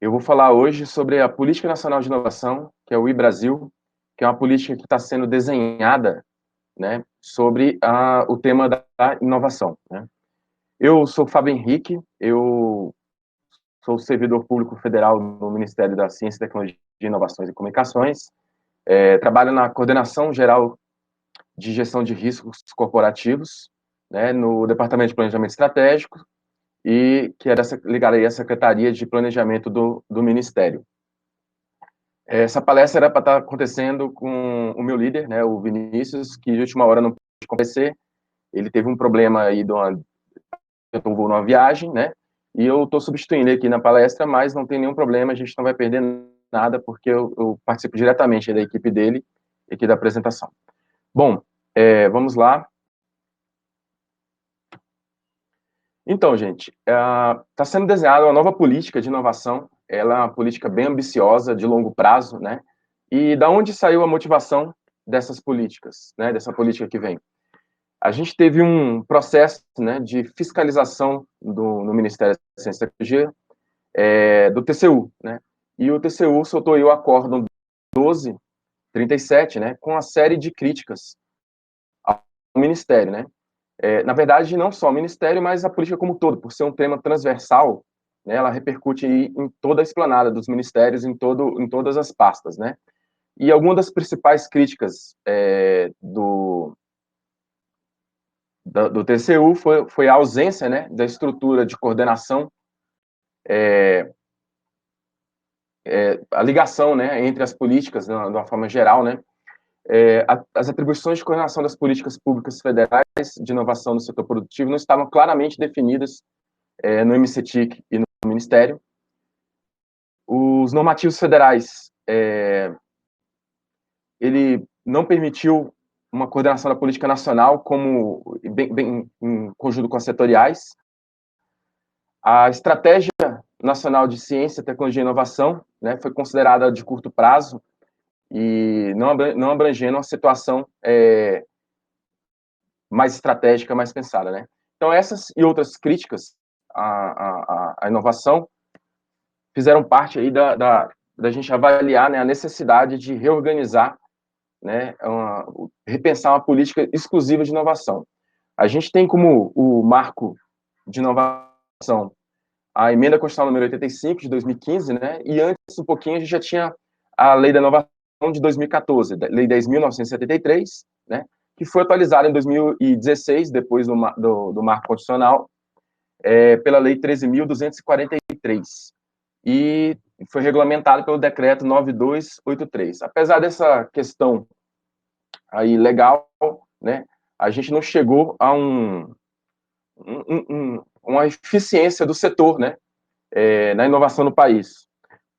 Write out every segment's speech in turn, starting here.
Eu vou falar hoje sobre a Política Nacional de Inovação, que é o I-Brasil, que é uma política que está sendo desenhada, né, sobre o tema da inovação, né. Eu sou Fábio Henrique, eu sou servidor público federal no Ministério da Ciência, Tecnologia, Inovações e Comunicações, trabalho na Coordenação Geral de Gestão de Riscos Corporativos, né, no Departamento de Planejamento Estratégico, e que é ligada aí à Secretaria de Planejamento do Ministério. Essa palestra era para estar acontecendo com o meu líder, né, o Vinícius, que de última hora não pôde acontecer. Ele teve um problema aí numa viagem, né, e eu estou substituindo ele aqui na palestra, mas não tem nenhum problema, a gente não vai perder nada, porque eu participo diretamente da equipe dele, aqui da apresentação. Bom, vamos lá. Então, gente, está sendo desenhada uma nova política de inovação. Ela é uma política bem ambiciosa, de longo prazo, né? E da onde saiu a motivação dessas políticas, né? Dessa política que vem? A gente teve um processo, né, de fiscalização no Ministério da Ciência e Tecnologia, do TCU, né? E o TCU soltou aí o acórdão 1237, né, com uma série de críticas ao Ministério, né? Na verdade, não só o Ministério, mas a política como um todo, por ser um tema transversal, né, ela repercute em toda a esplanada dos ministérios, em todas as pastas, né? E alguma das principais críticas do TCU foi a ausência, né, da estrutura de coordenação, a ligação, né, entre as políticas, de uma forma geral, né? As atribuições de coordenação das políticas públicas federais de inovação no setor produtivo não estavam claramente definidas no MCTIC e no Ministério. Os normativos federais, ele não permitiu uma coordenação da política nacional como bem em conjunto com as setoriais. A estratégia nacional de ciência, tecnologia e inovação, né, foi considerada de curto prazo e não abrangendo uma situação mais estratégica, mais pensada, né? Então, essas e outras críticas à inovação fizeram parte aí da gente avaliar, né, a necessidade de reorganizar, né, repensar uma política exclusiva de inovação. A gente tem como o marco de inovação a emenda constitucional número 85 de 2015, né, e antes um pouquinho a gente já tinha a lei da inovação de 2014, lei 10.973, né, que foi atualizada em 2016, depois do marco constitucional, pela lei 13.243, e foi regulamentado pelo decreto 9283. Apesar dessa questão aí legal, né, a gente não chegou a uma eficiência do setor, né, na inovação no país.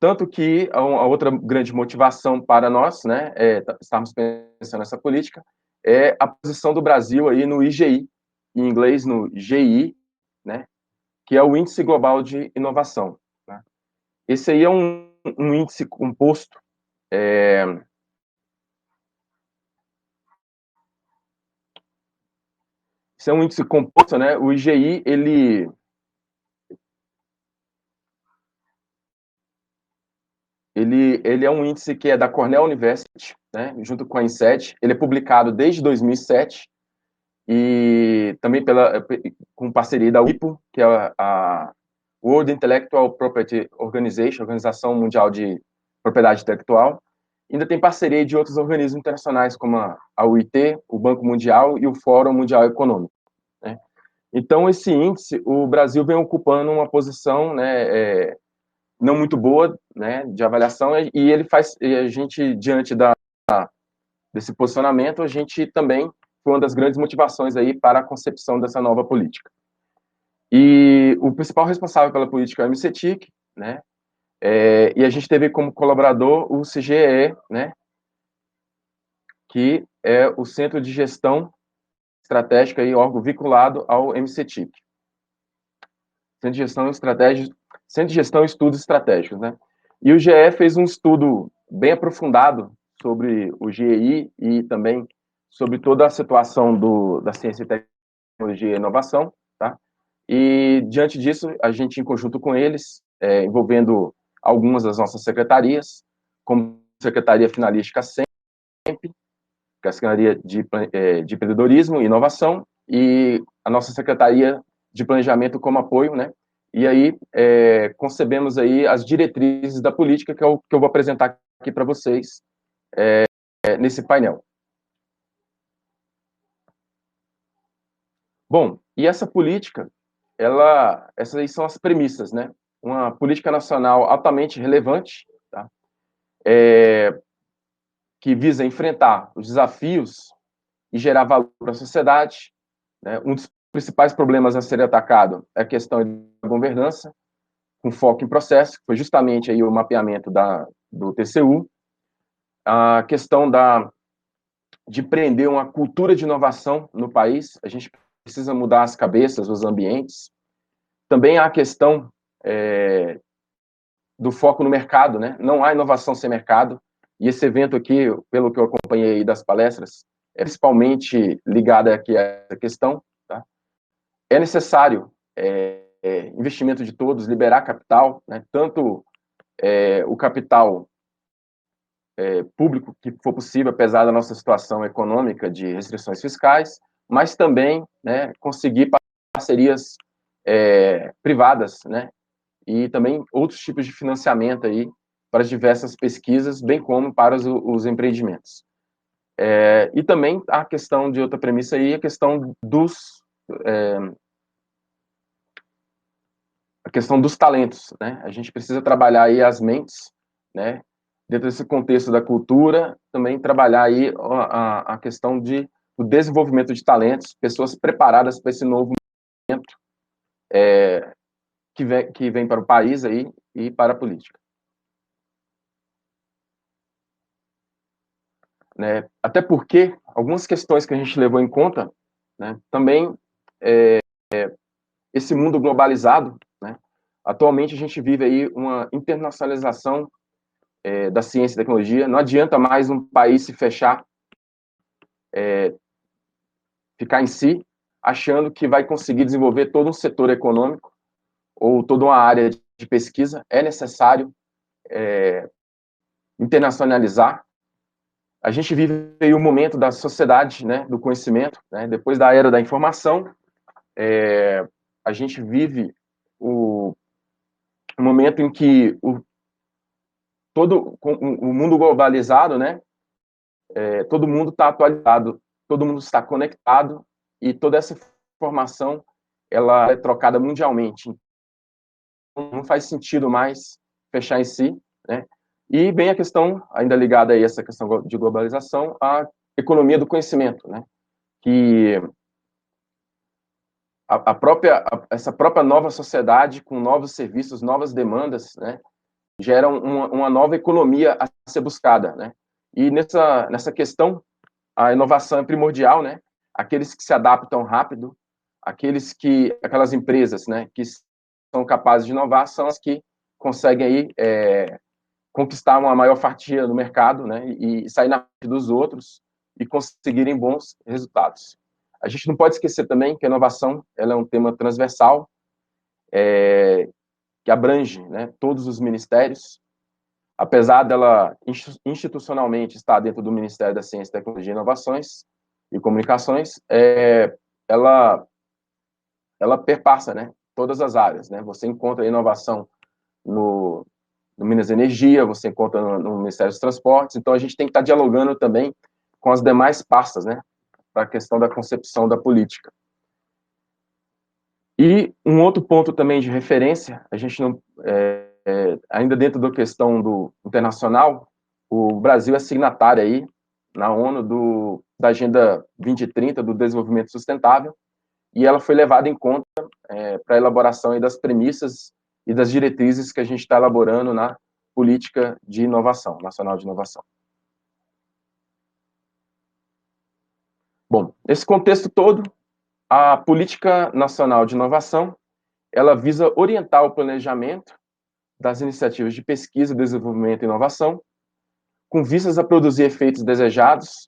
Tanto que a outra grande motivação para nós, né, estarmos pensando nessa política, é a posição do Brasil aí no IGI, em inglês no GI, né, que é o Índice Global de Inovação, né? Esse aí é um índice composto, esse é um índice composto, né? O IGI, ele é um índice que é da Cornell University, né, junto com a INSEAD. Ele é publicado desde 2007 e também com parceria da WIPO, que é a World Intellectual Property Organization, Organização Mundial de Propriedade Intelectual. Ainda tem parceria de outros organismos internacionais, como a UIT, o Banco Mundial e o Fórum Mundial Econômico, né? Então, esse índice, o Brasil vem ocupando uma posição, né, não muito boa, né, de avaliação, e a gente, diante desse posicionamento, a gente também foi uma das grandes motivações aí para a concepção dessa nova política. E o principal responsável pela política é o MCTIC, né, e a gente teve como colaborador o CGE, né, que é o Centro de Gestão Estratégica e órgão vinculado ao MCTIC. Centro de Gestão e Estudos Estratégicos, né? E o GE fez um estudo bem aprofundado sobre o GEI e também sobre toda a situação da ciência e tecnologia e inovação, tá? E, diante disso, a gente, em conjunto com eles, envolvendo algumas das nossas secretarias, como a Secretaria Finalística SEMP, que é a Secretaria de Empreendedorismo e Inovação, e a nossa Secretaria de Planejamento como apoio, né? E aí concebemos aí as diretrizes da política que eu vou apresentar aqui para vocês nesse painel. Bom, e essa política, essas aí são as premissas, né? Uma política nacional altamente relevante, tá? Que visa enfrentar os desafios e gerar valor para a sociedade, né? Um dos principais problemas a ser atacado é a questão da governança, com foco em processo, que foi justamente aí o mapeamento do TCU, a questão de prender uma cultura de inovação no país, a gente precisa mudar as cabeças, os ambientes. Também há a questão do foco no mercado, né? Não há inovação sem mercado, e esse evento aqui, pelo que eu acompanhei das palestras, é principalmente ligado aqui a essa questão, tá? É necessário investimento de todos, liberar capital, né? Tanto o capital público que for possível, apesar da nossa situação econômica de restrições fiscais, mas também, né, conseguir parcerias privadas, né, e também outros tipos de financiamento aí para as diversas pesquisas, bem como para os empreendimentos. E também a questão de outra premissa aí, a questão dos talentos, né? A gente precisa trabalhar aí as mentes, né? Dentro desse contexto da cultura, também trabalhar aí a questão do desenvolvimento de talentos, pessoas preparadas para esse novo momento que vem para o país aí e para a política. Né? Até porque algumas questões que a gente levou em conta, né, também esse mundo globalizado, né, atualmente a gente vive aí uma internacionalização da ciência e tecnologia. Não adianta mais um país se fechar, ficar em si, achando que vai conseguir desenvolver todo um setor econômico ou toda uma área de pesquisa. É necessário internacionalizar. A gente vive aí um momento da sociedade, né, do conhecimento, né, depois da era da informação, a gente vive o momento em que todo o mundo globalizado, né, todo mundo está atualizado, todo mundo está conectado e toda essa informação ela é trocada mundialmente. Não faz sentido mais fechar em si, né? E bem a questão, ainda ligada a essa questão de globalização, a economia do conhecimento, né? Que essa própria nova sociedade, com novos serviços, novas demandas, né? Geram uma nova economia a ser buscada, né? E nessa questão, a inovação é primordial, né? Aqueles que se adaptam rápido, aquelas empresas, né, que são capazes de inovar, são as que conseguem aí conquistar uma maior fatia do mercado, né, e sair na frente dos outros e conseguirem bons resultados. A gente não pode esquecer também que a inovação ela é um tema transversal, que abrange, né, todos os ministérios, apesar dela institucionalmente estar dentro do Ministério da Ciência, Tecnologia e Inovações e Comunicações, ela perpassa, né, todas as áreas, né? Você encontra inovação no Minas Energia, você encontra no Ministério dos Transportes, então a gente tem que estar dialogando também com as demais pastas, né, para a questão da concepção da política. E um outro ponto também de referência, a gente não, ainda dentro da questão do internacional, o Brasil é signatário aí na ONU da Agenda 2030 do Desenvolvimento Sustentável, e ela foi levada em conta para a elaboração aí das premissas e das diretrizes que a gente está elaborando na política de inovação, nacional de inovação. Bom, nesse contexto todo, a Política Nacional de Inovação, ela visa orientar o planejamento das iniciativas de pesquisa, desenvolvimento e inovação, com vistas a produzir efeitos desejados,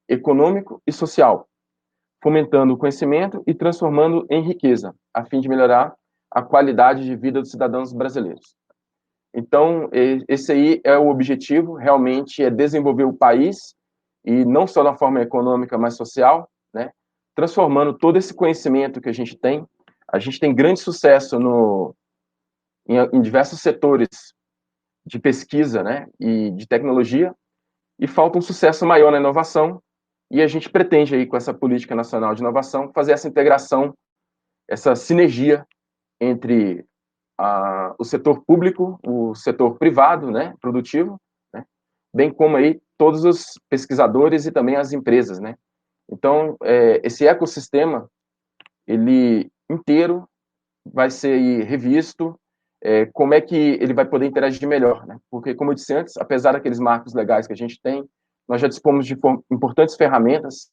econômico e social, fomentando o conhecimento e transformando em riqueza, a fim de melhorar a qualidade de vida dos cidadãos brasileiros. Então, esse aí é o objetivo, realmente é desenvolver o país, e não só na forma econômica, mas social, né? Transformando todo esse conhecimento que a gente tem. A gente tem grande sucesso em diversos setores de pesquisa, né, e de tecnologia, e falta um sucesso maior na inovação, e a gente pretende aí, com essa Política Nacional de Inovação, fazer essa integração, essa sinergia entre o setor público, o setor privado, né, produtivo, né, bem como aí todos os pesquisadores e também as empresas, né. Então, esse ecossistema, ele inteiro vai ser aí revisto, como é que ele vai poder interagir melhor, né? Porque, como eu disse antes, apesar daqueles marcos legais que a gente tem, nós já dispomos de importantes ferramentas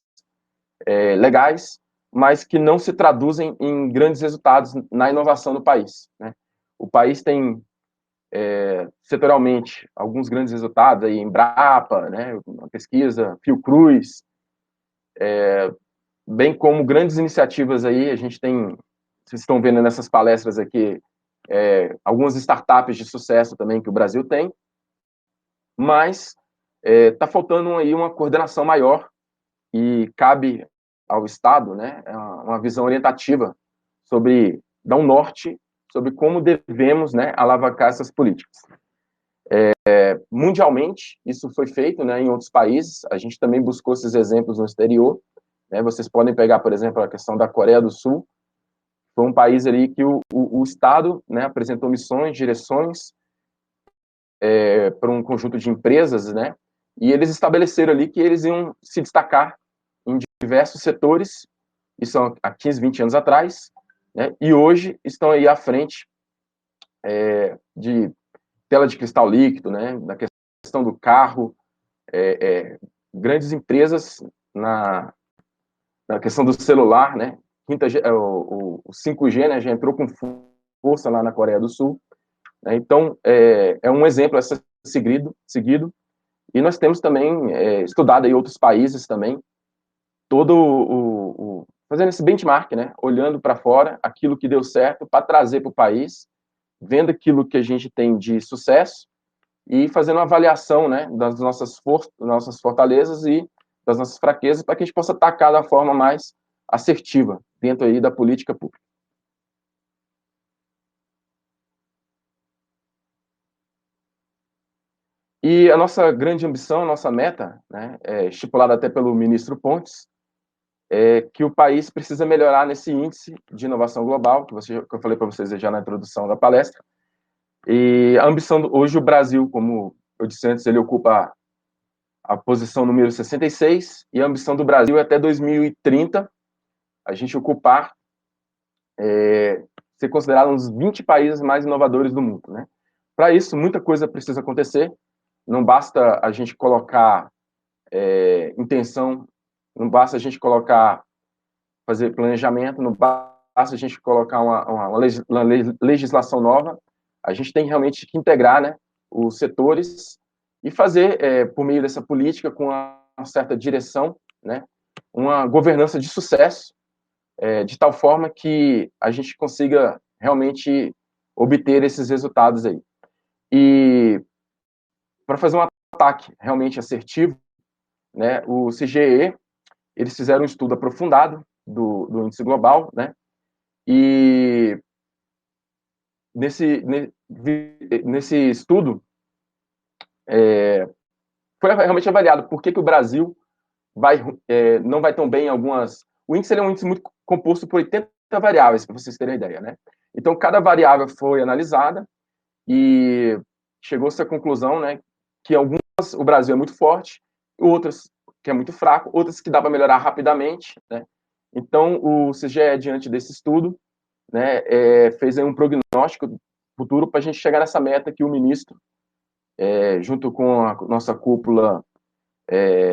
legais, mas que não se traduzem em grandes resultados na inovação no país, né? O país tem, setorialmente, alguns grandes resultados, aí, Embrapa, né, uma pesquisa, Fiocruz, bem como grandes iniciativas aí, a gente tem, vocês estão vendo nessas palestras aqui, algumas startups de sucesso também que o Brasil tem, mas está faltando aí uma coordenação maior, e cabe ao Estado, né, uma visão orientativa sobre, dar um norte sobre como devemos, né, alavancar essas políticas. Mundialmente, isso foi feito, né, em outros países, a gente também buscou esses exemplos no exterior, né, vocês podem pegar, por exemplo, a questão da Coreia do Sul. Foi um país ali que o Estado, né, apresentou missões, direções, para um conjunto de empresas, né, e eles estabeleceram ali que eles iam se destacar em diversos setores, isso há 15, 20 anos atrás, né, e hoje estão aí à frente de tela de cristal líquido, né, da questão do carro, grandes empresas na questão do celular, né, o 5G, né, já entrou com força lá na Coreia do Sul, né, então é um exemplo a ser seguido, e nós temos também estudado aí outros países também, fazendo esse benchmark, né, olhando para fora, aquilo que deu certo, para trazer para o país, vendo aquilo que a gente tem de sucesso, e fazendo uma avaliação, né, das nossas fortalezas e das nossas fraquezas, para que a gente possa atacar da forma mais assertiva dentro aí da política pública. E a nossa grande ambição, a nossa meta, né, estipulada até pelo ministro Pontes, é que o país precisa melhorar nesse índice de inovação global, que eu falei para vocês já na introdução da palestra. E a ambição, hoje o Brasil, como eu disse antes, ele ocupa a posição número 66, e a ambição do Brasil é até 2030 a gente ocupar, ser considerado um dos 20 países mais inovadores do mundo, né? Para isso, muita coisa precisa acontecer, não basta a gente colocar intenção, não basta a gente fazer planejamento, não basta a gente colocar uma legislação nova, a gente tem realmente que integrar, né, os setores e fazer, por meio dessa política, com uma certa direção, né, uma governança de sucesso, de tal forma que a gente consiga realmente obter esses resultados aí. E para fazer um ataque realmente assertivo, né, o CGE, eles fizeram um estudo aprofundado do índice global, né, e nesse estudo foi realmente avaliado por que o Brasil não vai tão bem em algumas... O índice é um índice muito composto por 80 variáveis, para vocês terem ideia, né? Então, cada variável foi analisada e chegou-se à conclusão, né, que algumas o Brasil é muito forte, outras que é muito fraco, outras que dá para melhorar rapidamente, né? Então, o CGE, diante desse estudo, né, fez aí um prognóstico futuro para a gente chegar nessa meta que o ministro, junto com a nossa cúpula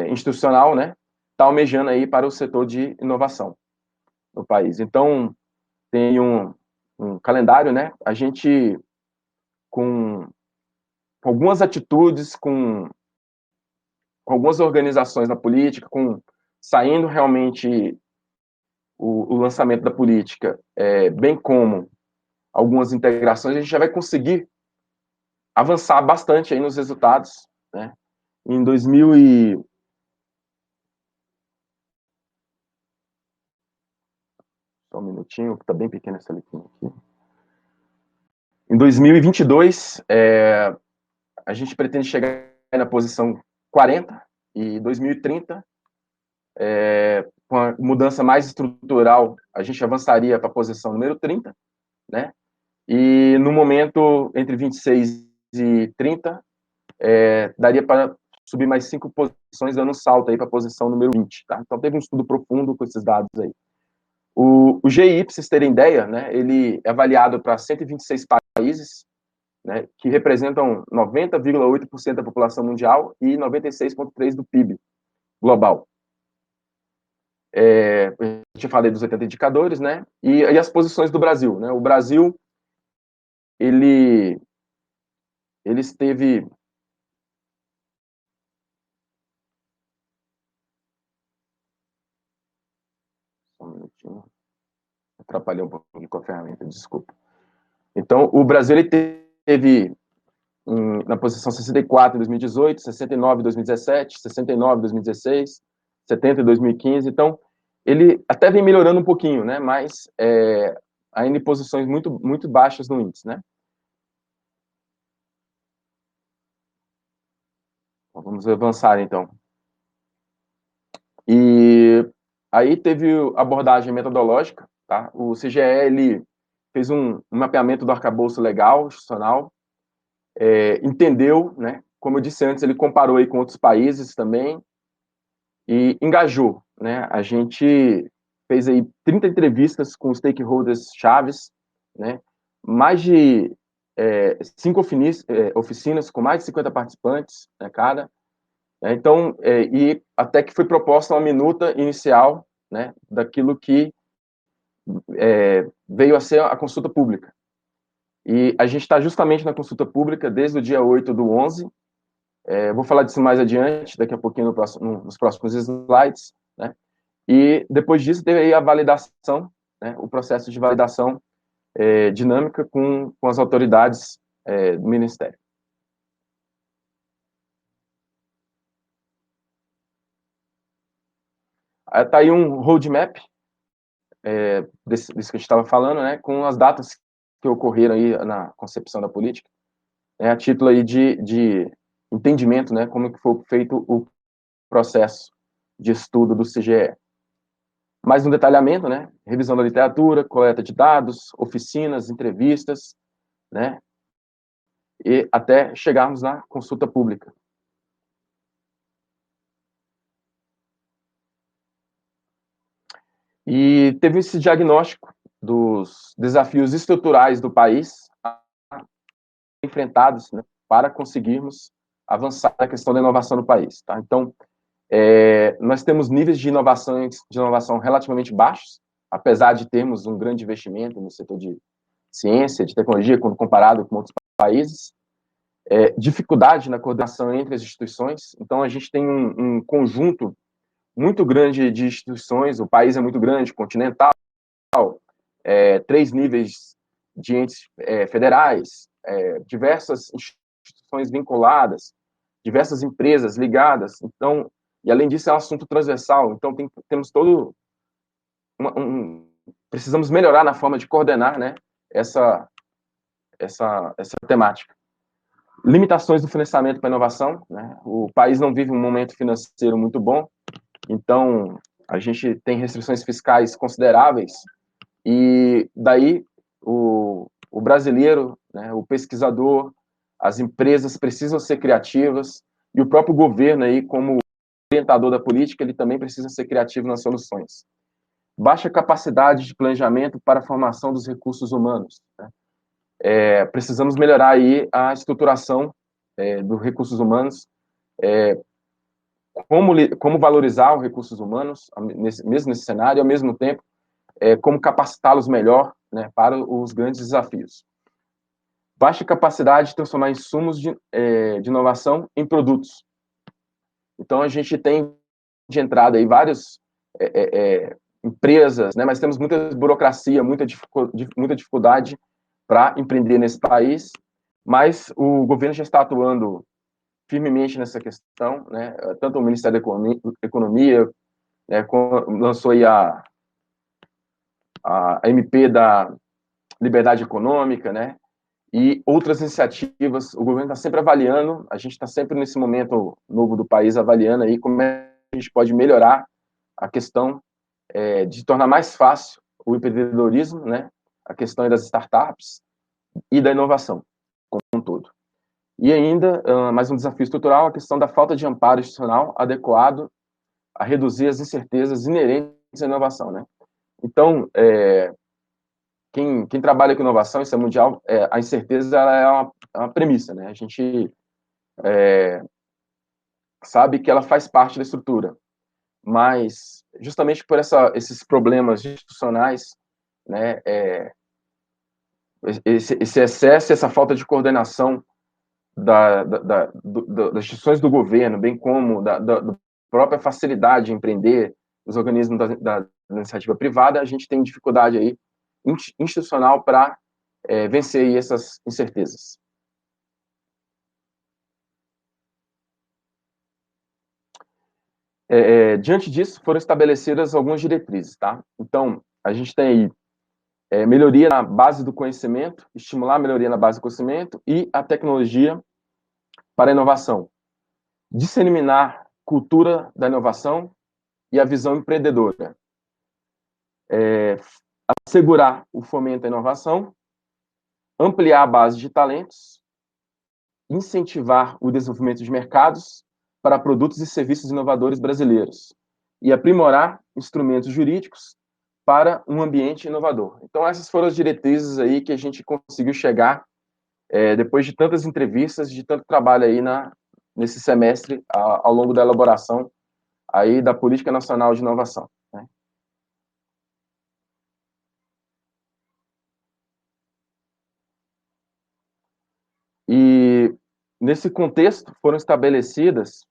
institucional, né, está almejando aí para o setor de inovação no país. Então, tem um calendário, né, a gente, com algumas atitudes, com algumas organizações na política, saindo realmente o lançamento da política, bem como algumas integrações, a gente já vai conseguir avançar bastante aí nos resultados, né? Em 2000 e... Só um minutinho, que está bem pequena essa letrinha aqui. Em 2022, a gente pretende chegar na posição 40, e 2030, com a mudança mais estrutural, a gente avançaria para a posição número 30, né? E no momento, entre 26 e 30, daria para subir mais 5 posições, dando um salto aí para a posição número 20, tá? Então teve um estudo profundo com esses dados aí. O GI, para vocês terem ideia, né, ele é avaliado para 126 países, né, que representam 90,8% da população mundial e 96,3% do PIB global. Eu já falei dos 80 indicadores, né, e as posições do Brasil, né? O Brasil, ele esteve... Só um minutinho. Atrapalhei um pouquinho com a ferramenta, desculpa. Então, o Brasil ele teve na posição 64 em 2018, 69 em 2017, 69 em 2016, 70 em 2015. Então, ele até vem melhorando um pouquinho, né? Mas ainda em posições muito, muito baixas no índice, né? Vamos avançar, então. E aí teve a abordagem metodológica, tá? O CGE, ele fez um mapeamento do arcabouço legal, institucional, entendeu, né? Como eu disse antes, ele comparou aí com outros países também e engajou, né? A gente fez aí 30 entrevistas com stakeholders chaves, né? Mais de 5 oficinas com mais de 50 participantes, né, cada. Então, e até que foi proposta uma minuta inicial, né, daquilo que veio a ser a consulta pública. E a gente está justamente na consulta pública desde o dia 8/11. Vou falar disso mais adiante, daqui a pouquinho nos próximos slides, né? E depois disso teve aí a validação, né, o processo de validação dinâmica com as autoridades do Ministério. Está aí um roadmap desse que a gente estava falando, né, com as datas que ocorreram aí na concepção da política, a título aí de entendimento, né, como que foi feito o processo de estudo do CGE. Mais um detalhamento, né, revisão da literatura, coleta de dados, oficinas, entrevistas, né, e até chegarmos na consulta pública. E teve esse diagnóstico dos desafios estruturais do país enfrentados, né, para conseguirmos avançar na questão da inovação no país. Tá? Então, nós temos níveis de inovação relativamente baixos, apesar de termos um grande investimento no setor de ciência, de tecnologia, quando comparado com outros países. Dificuldade na coordenação entre as instituições. Então, a gente tem um conjunto muito grande de instituições, o país é muito grande, continental, 3 níveis de entes federais, diversas instituições vinculadas, diversas empresas ligadas. Então, e além disso é um assunto transversal, então temos todo precisamos melhorar na forma de coordenar, né, essa temática. Limitações do financiamento para inovação, né? O país não vive um momento financeiro muito bom, então a gente tem restrições fiscais consideráveis e daí o brasileiro, né, o pesquisador, as empresas precisam ser criativas e o próprio governo aí, como orientador da política, ele também precisa ser criativo nas soluções. Baixa capacidade de planejamento para a formação dos recursos humanos, né? Precisamos melhorar aí a estruturação dos recursos humanos, como valorizar os recursos humanos, mesmo nesse cenário, e ao mesmo tempo, como capacitá-los melhor, né, para os grandes desafios. Baixa capacidade de transformar insumos de inovação em produtos. Então, a gente tem de entrada aí várias empresas, né, mas temos muita burocracia, muita dificuldade para empreender nesse país. mas o governo já está atuando firmemente nessa questão, né? Tanto o Ministério da Economia, né, lançou aí a MP da Liberdade Econômica, né? E outras iniciativas, o governo está sempre avaliando, a gente está sempre nesse momento novo do país avaliando aí como é que a gente pode melhorar a questão de tornar mais fácil o empreendedorismo, né? A questão das startups e da inovação como um todo. E ainda, mais um desafio estrutural, a questão da falta de amparo institucional adequado a reduzir as incertezas inerentes à inovação, né? Então, quem trabalha com inovação, isso é mundial, a incerteza ela é uma premissa, né? A gente sabe que ela faz parte da estrutura, mas justamente por esses problemas institucionais, né, esse excesso, essa falta de coordenação das instituições do governo, bem como da própria facilidade de empreender, os organismos da iniciativa privada, a gente tem dificuldade aí institucional para vencer aí essas incertezas. Diante disso, foram estabelecidas algumas diretrizes, tá? Então, a gente tem aí melhoria na base do conhecimento, estimular a melhoria na base do conhecimento e a tecnologia para a inovação. Disseminar cultura da inovação e a visão empreendedora. Assegurar o fomento à inovação, ampliar a base de talentos, incentivar o desenvolvimento de mercados para produtos e serviços inovadores brasileiros e aprimorar instrumentos jurídicos para um ambiente inovador. Então, essas foram as diretrizes aí que a gente conseguiu chegar depois de tantas entrevistas, de tanto trabalho aí nesse semestre, ao longo da elaboração aí da Política Nacional de Inovação, né? E, nesse contexto, foram estabelecidas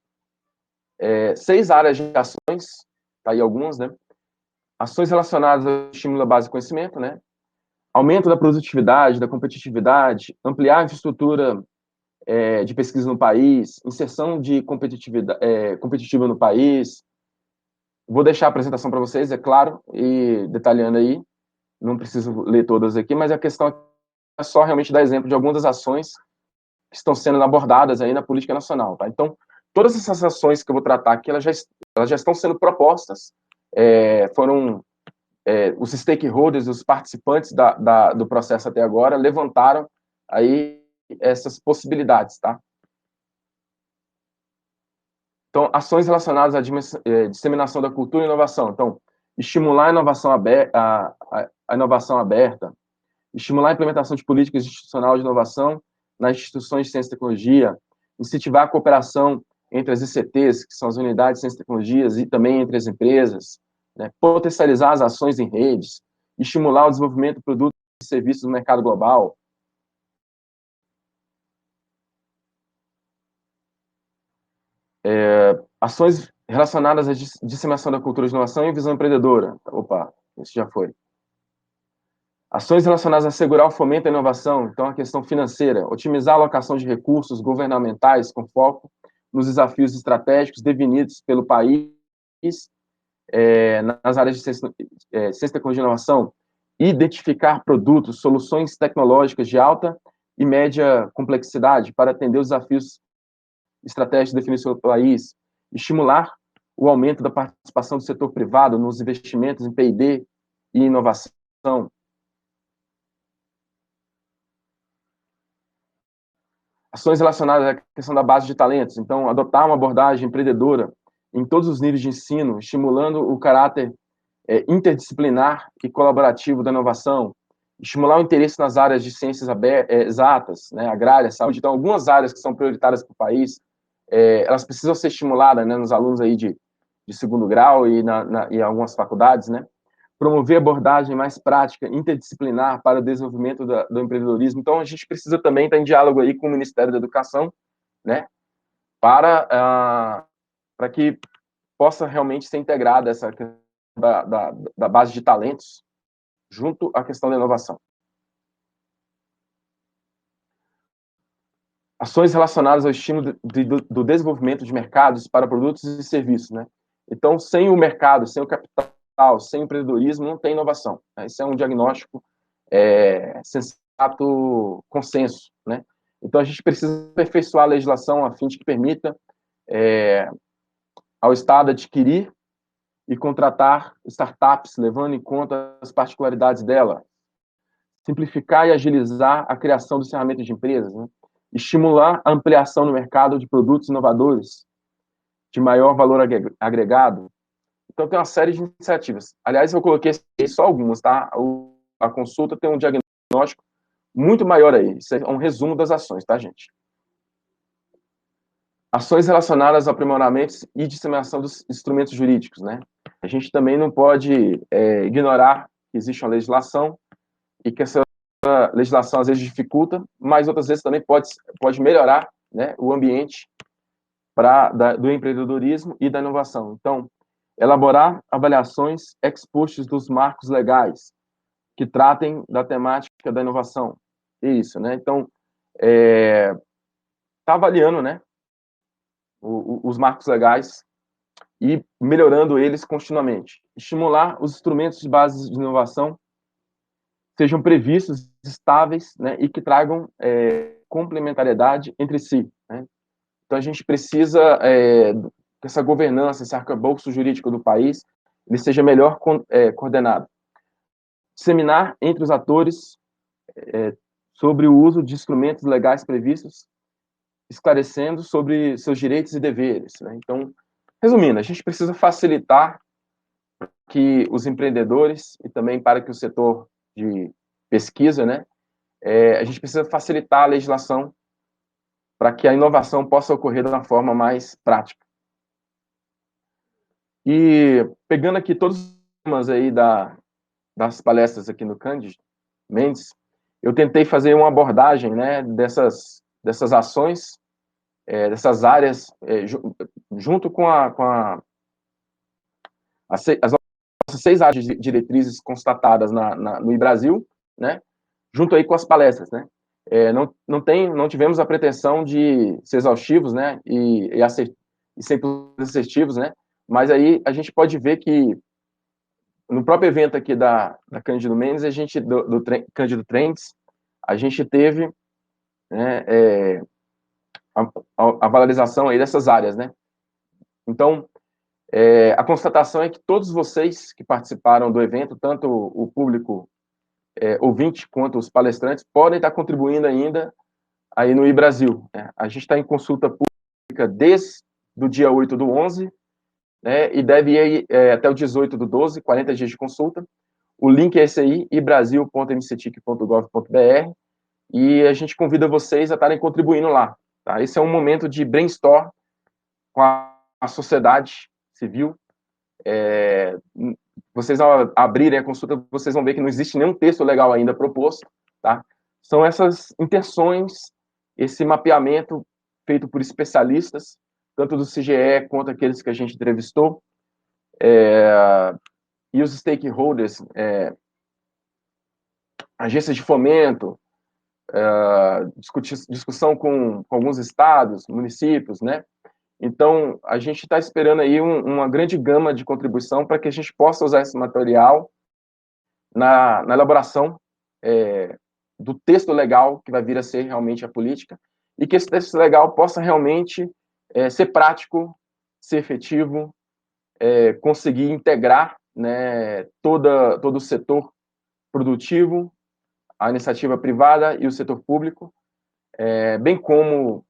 6 áreas de ações, tá aí algumas, né? Ações relacionadas ao estímulo da base de conhecimento, né? Aumento da produtividade, da competitividade, ampliar a infraestrutura de pesquisa no país, inserção de competitiva no país. Vou deixar a apresentação para vocês, é claro, e detalhando aí, não preciso ler todas aqui, mas a questão é só realmente dar exemplo de algumas das ações que estão sendo abordadas aí na política nacional, tá? Então, todas essas ações que eu vou tratar aqui, elas já estão sendo propostas, foram os stakeholders, os participantes do processo até agora, levantaram aí essas possibilidades, tá? Então, ações relacionadas à disseminação da cultura e inovação. Então, estimular a inovação aberta, estimular a implementação de políticas institucionais de inovação nas instituições de ciência e tecnologia, incentivar a cooperação entre as ICTs, que são as unidades de ciência e tecnologias, e também entre as empresas, né? Potencializar as ações em redes, estimular o desenvolvimento de produtos e serviços no mercado global. Ações relacionadas à disseminação da cultura de inovação e visão empreendedora. Opa, isso já foi. Ações relacionadas a assegurar o fomento à inovação, então a questão financeira, otimizar a alocação de recursos governamentais com foco nos desafios estratégicos definidos pelo país nas áreas de ciência, tecnologia e inovação, identificar produtos, soluções tecnológicas de alta e média complexidade para atender os desafios estratégicos definidos pelo país, estimular o aumento da participação do setor privado nos investimentos em P&D e inovação, ações relacionadas à questão da base de talentos. Então, adotar uma abordagem empreendedora em todos os níveis de ensino, estimulando o caráter interdisciplinar e colaborativo da inovação, estimular o interesse nas áreas de ciências exatas, né, agrária, saúde. Então, algumas áreas que são prioritárias para o país, elas precisam ser estimuladas, né, nos alunos aí de segundo grau e em algumas faculdades, né? Promover abordagem mais prática, interdisciplinar para o desenvolvimento do empreendedorismo. Então, a gente precisa também estar em diálogo aí com o Ministério da Educação, né, para que possa realmente ser integrada essa questão da base de talentos junto à questão da inovação. ações relacionadas ao estímulo do desenvolvimento de mercados para produtos e serviços, né? Então, sem o mercado, sem o capital, sem o empreendedorismo, não tem inovação, né? Isso é um diagnóstico sensato, consenso, né? Então, a gente precisa aperfeiçoar a legislação a fim de que permita ao Estado adquirir e contratar startups, levando em conta as particularidades dela, simplificar e agilizar a criação dos ferramentas de empresas, né? Estimular a ampliação no mercado de produtos inovadores de maior valor agregado. Então, tem uma série de iniciativas. Aliás, eu coloquei só algumas, tá? A consulta tem um diagnóstico muito maior aí. Isso é um resumo das ações, tá, gente? Ações relacionadas ao aprimoramento e disseminação dos instrumentos jurídicos, né? A gente também não pode ignorar que existe uma legislação e que essa legislação às vezes dificulta, mas outras vezes também pode melhorar, né, o ambiente do empreendedorismo e da inovação. Então, elaborar avaliações ex post dos marcos legais que tratem da temática da inovação. Isso, né? Então, tá avaliando, né, os marcos legais e melhorando eles continuamente. Estimular os instrumentos de base de inovação sejam previstos, estáveis, né, e que tragam complementariedade entre si, né? Então, a gente precisa que essa governança, esse arcabouço jurídico do país, ele seja melhor coordenado. Disseminar entre os atores sobre o uso de instrumentos legais previstos, esclarecendo sobre seus direitos e deveres, né? Então, resumindo, a gente precisa facilitar que os empreendedores e também para que o setor de pesquisa, né, a gente precisa facilitar a legislação para que a inovação possa ocorrer de uma forma mais prática. E pegando aqui todos os temas aí das palestras aqui no Cândido Mendes, eu tentei fazer uma abordagem, né, dessas ações, dessas áreas, junto com as nossas 6 áreas de diretrizes constatadas no Brasil, né, junto aí com as palestras, né. Não tivemos a pretensão de ser exaustivos, né, e 100% assertivos, né, mas aí a gente pode ver que no próprio evento aqui da Cândido Mendes, do Cândido Trends, a gente teve, né, a valorização aí dessas áreas, né. Então, a constatação é que todos vocês que participaram do evento, tanto o público ouvinte quanto os palestrantes, podem estar contribuindo ainda aí no iBrasil, né? A gente está em consulta pública desde o dia 8/11, né, e deve ir até o 18/12, 40 dias de consulta. O link é esse aí, ibrasil.mctic.gov.br, e a gente convida vocês a estarem contribuindo lá, tá? Esse é um momento de brainstorm com a sociedade civil. Vocês, ao abrirem a consulta, vocês vão ver que não existe nenhum texto legal ainda proposto, tá? São essas intenções, esse mapeamento feito por especialistas, tanto do CGE quanto aqueles que a gente entrevistou, e os stakeholders, agências de fomento, discussão com alguns estados, municípios, né? Então, a gente está esperando aí uma grande gama de contribuição para que a gente possa usar esse material na elaboração do texto legal que vai vir a ser realmente a política, e que esse texto legal possa realmente ser prático, ser efetivo, conseguir integrar, né, todo o setor produtivo, a iniciativa privada e o setor público, bem como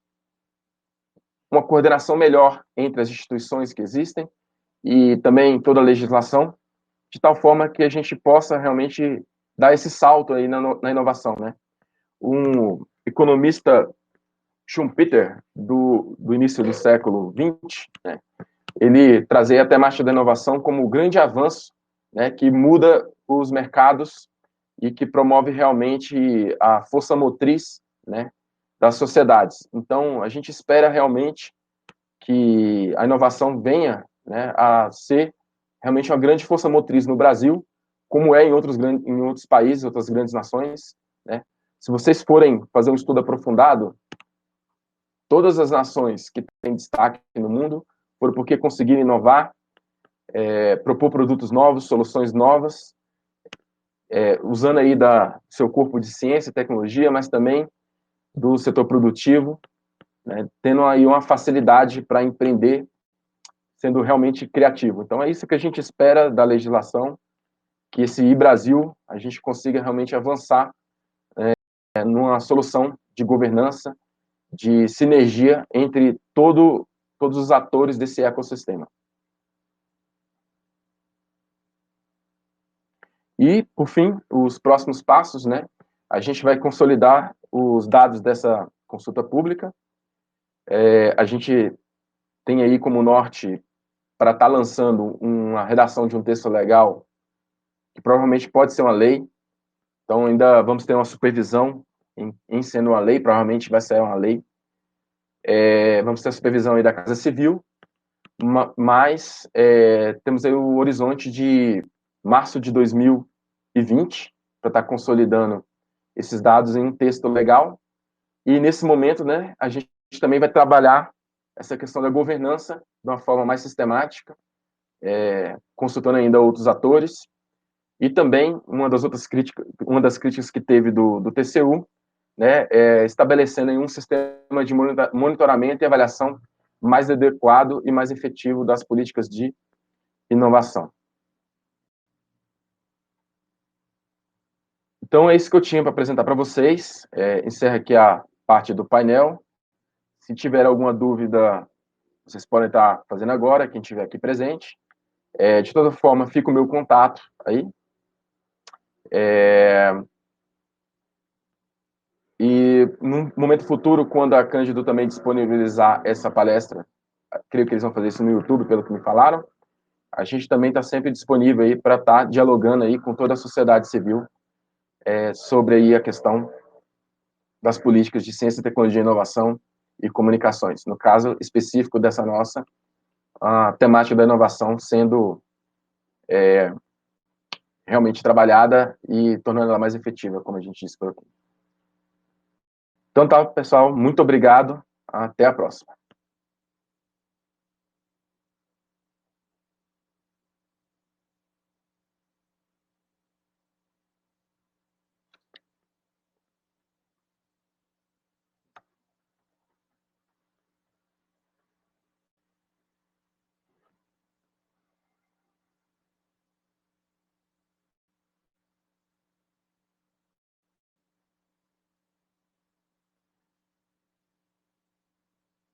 uma coordenação melhor entre as instituições que existem e também toda a legislação, de tal forma que a gente possa realmente dar esse salto aí na inovação, né? Um economista, Schumpeter, do início do século XX, né, ele trazia a temática da inovação como um grande avanço, né, que muda os mercados e que promove realmente a força motriz, né, das sociedades. Então, a gente espera realmente que a inovação venha, né, a ser realmente uma grande força motriz no Brasil, como é em outros países, outras grandes nações, né? Se vocês forem fazer um estudo aprofundado todas as nações que têm destaque no mundo foram porque conseguiram inovar, propor produtos novos, soluções novas, usando aí seu corpo de ciência e tecnologia, mas também do setor produtivo, né, tendo aí uma facilidade para empreender, sendo realmente criativo. Então, é isso que a gente espera da legislação, que esse e-Brasil, a gente consiga realmente avançar numa solução de governança, de sinergia entre todos os atores desse ecossistema. E, por fim, os próximos passos, né? A gente vai consolidar os dados dessa consulta pública. A gente tem aí como norte para estar lançando uma redação de um texto legal, que provavelmente pode ser uma lei. Então, ainda vamos ter uma supervisão em sendo uma lei, provavelmente vai ser uma lei. Vamos ter a supervisão aí da Casa Civil, mas temos aí o horizonte de março de 2020 para estar consolidando esses dados em um texto legal. E nesse momento, né, a gente também vai trabalhar essa questão da governança de uma forma mais sistemática, consultando ainda outros atores. E também uma das críticas que teve do TCU, né, estabelecendo aí um sistema de monitoramento e avaliação mais adequado e mais efetivo das políticas de inovação. Então, é isso que eu tinha para apresentar para vocês. Encerra aqui a parte do painel. Se tiver alguma dúvida, vocês podem estar fazendo agora, quem estiver aqui presente. De toda forma, fica o meu contato aí. E num momento futuro, quando a Cândido também disponibilizar essa palestra, creio que eles vão fazer isso no YouTube, pelo que me falaram, a gente também está sempre disponível aí para estar dialogando aí com toda a sociedade civil sobre aí a questão das políticas de ciência, tecnologia, inovação e comunicações. No caso específico dessa nossa, a temática da inovação sendo realmente trabalhada e tornando ela mais efetiva, como a gente disse por aqui. Então tá, pessoal, muito obrigado, até a próxima.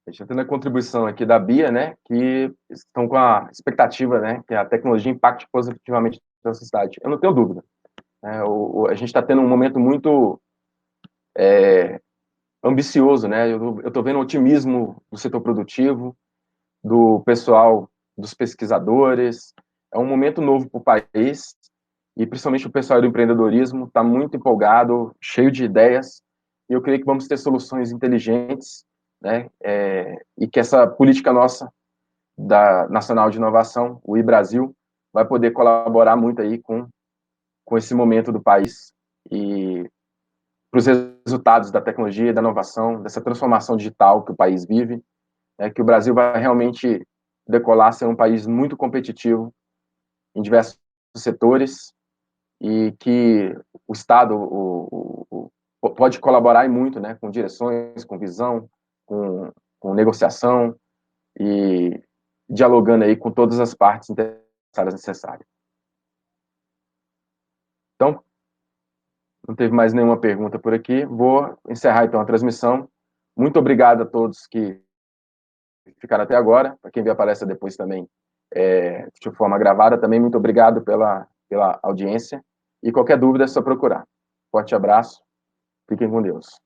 A gente está tendo a contribuição aqui da Bia, né, que estão com a expectativa, né, que a tecnologia impacte positivamente na sociedade. Eu não tenho dúvida. Né, a gente está tendo um momento muito ambicioso, né? Eu estou vendo o otimismo do setor produtivo, do pessoal, dos pesquisadores. É um momento novo para o país e principalmente o pessoal do empreendedorismo está muito empolgado, cheio de ideias. E eu creio que vamos ter soluções inteligentes, né? E que essa política nossa da Nacional de Inovação, o iBrasil, vai poder colaborar muito aí com esse momento do país e para os resultados da tecnologia, da inovação, dessa transformação digital que o país vive, que o Brasil vai realmente decolar, ser um país muito competitivo em diversos setores e que o Estado pode colaborar muito, né, com direções, com visão, com negociação e dialogando aí com todas as partes interessadas necessárias. Então, não teve mais nenhuma pergunta por aqui. Vou encerrar então a transmissão. Muito obrigado a todos que ficaram até agora. Para quem vê a palestra depois também, de forma gravada, também muito obrigado pela audiência. E qualquer dúvida é só procurar. Forte abraço. Fiquem com Deus.